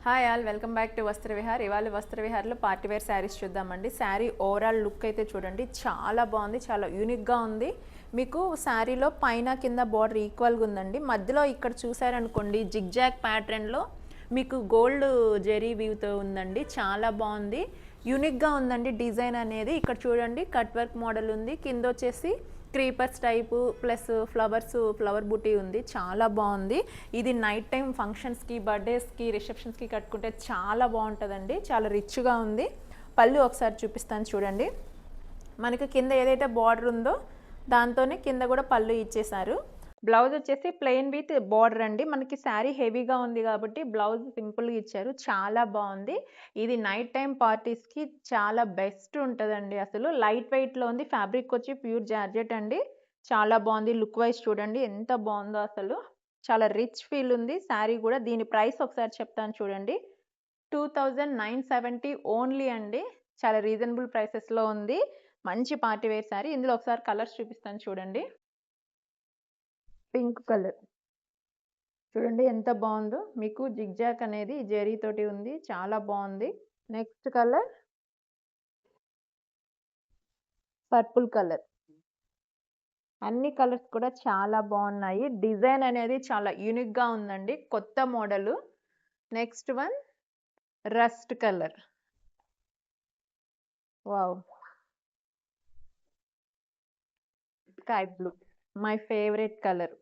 Hi all, welcome back to వస్త్ర విహార్. ఇవాళ వస్త్ర విహార్లో పార్టీ వేర్ శారీస్ చూద్దామండి. శారీ ఓవరాల్ లుక్ అయితే చూడండి, చాలా బాగుంది, చాలా యూనిక్గా ఉంది. మీకు శారీలో పైన కింద బార్డర్ ఈక్వల్గా ఉందండి. మధ్యలో ఇక్కడ చూసారనుకోండి జిగ్జాగ్ ప్యాటర్న్లో మీకు గోల్డ్ జెరీ వీవ్తో ఉందండి. చాలా బాగుంది, యూనిక్గా ఉందండి డిజైన్ అనేది. ఇక్కడ చూడండి కట్ వర్క్ మోడల్ ఉంది, కింద వచ్చేసి క్రీపర్స్ టైపు ప్లస్ ఫ్లవర్ బుటీ ఉంది. చాలా బాగుంది. ఇది నైట్ టైం ఫంక్షన్స్కి, బర్త్డేస్కి, రిసెప్షన్స్కి కట్టుకుంటే చాలా బాగుంటుందండి. చాలా రిచ్గా ఉంది. పళ్ళు ఒకసారి చూపిస్తాను చూడండి. మనకి కింద ఏదైతే బార్డర్ ఉందో దాంతోనే కింద కూడా పళ్ళు ఇచ్చేసారు. బ్లౌజ్ వచ్చేసి ప్లెయిన్ విత్ బార్డర్ అండి. మనకి శారీ హెవీగా ఉంది కాబట్టి బ్లౌజ్ సింపుల్గా ఇచ్చారు. చాలా బాగుంది. ఇది నైట్ టైం పార్టీస్కి చాలా బెస్ట్ ఉంటుందండి. అసలు లైట్ వెయిట్లో ఉంది. ఫ్యాబ్రిక్ వచ్చి ప్యూర్ జార్జెట్ అండి. చాలా బాగుంది. లుక్ వైజ్ చూడండి ఎంత బాగుందో అసలు. చాలా రిచ్ ఫీల్ ఉంది శారీ కూడా. దీని ప్రైస్ ఒకసారి చెప్తాను చూడండి. 2970 ఓన్లీ అండి. చాలా రీజనబుల్ ప్రైసెస్లో ఉంది. మంచి పార్టీ వేర్ శారీ. ఇందులో ఒకసారి కలర్స్ చూపిస్తాను చూడండి. పింక్ కలర్ చూడండి ఎంత బాగుందో. మీకు జిగ్జాక్ అనేది జెరీ తోటి ఉంది, చాలా బాగుంది. Next colour purple colour. అన్ని కలర్స్ కూడా చాలా బాగున్నాయి. డిజైన్ అనేది చాలా యూనిక్గా ఉందండి, కొత్త model. Next one rust colour. Wow, sky blue, my favourite colour.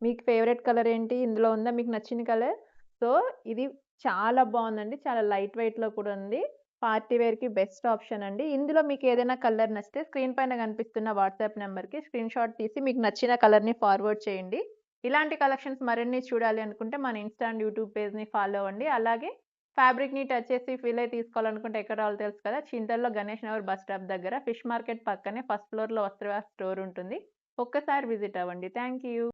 మీకు ఫేవరెట్ కలర్ ఏంటి? ఇందులో ఉందా మీకు నచ్చిన కలర్? సో ఇది చాలా బాగుందండి. చాలా లైట్ వెయిట్లో కూడా ఉంది. పార్టీ వేర్కి బెస్ట్ ఆప్షన్ అండి. ఇందులో మీకు ఏదైనా కలర్ నచ్చితే స్క్రీన్ పైన కనిపిస్తున్న వాట్సాప్ నెంబర్కి స్క్రీన్ షాట్ తీసి మీకు నచ్చిన కలర్ని ఫార్వర్డ్ చేయండి. ఇలాంటి కలెక్షన్స్ మరిన్ని చూడాలి అనుకుంటే మన ఇన్స్టా అండ్ యూట్యూబ్ పేజ్ని ఫాలో అవ్వండి. అలాగే ఫ్యాబ్రిక్ని టచ్ చేసి ఫీల్ అయి తీసుకోవాలనుకుంటే ఎక్కడ రావాలో తెలుసు కదా. చింతల్లో గణేష్ నగర్ బస్ స్టాప్ దగ్గర ఫిష్ మార్కెట్ పక్కనే ఫస్ట్ ఫ్లోర్లో వస్త్రవాస్ స్టోర్ ఉంటుంది. ఒక్కసారి విజిట్ అవ్వండి. Thank you.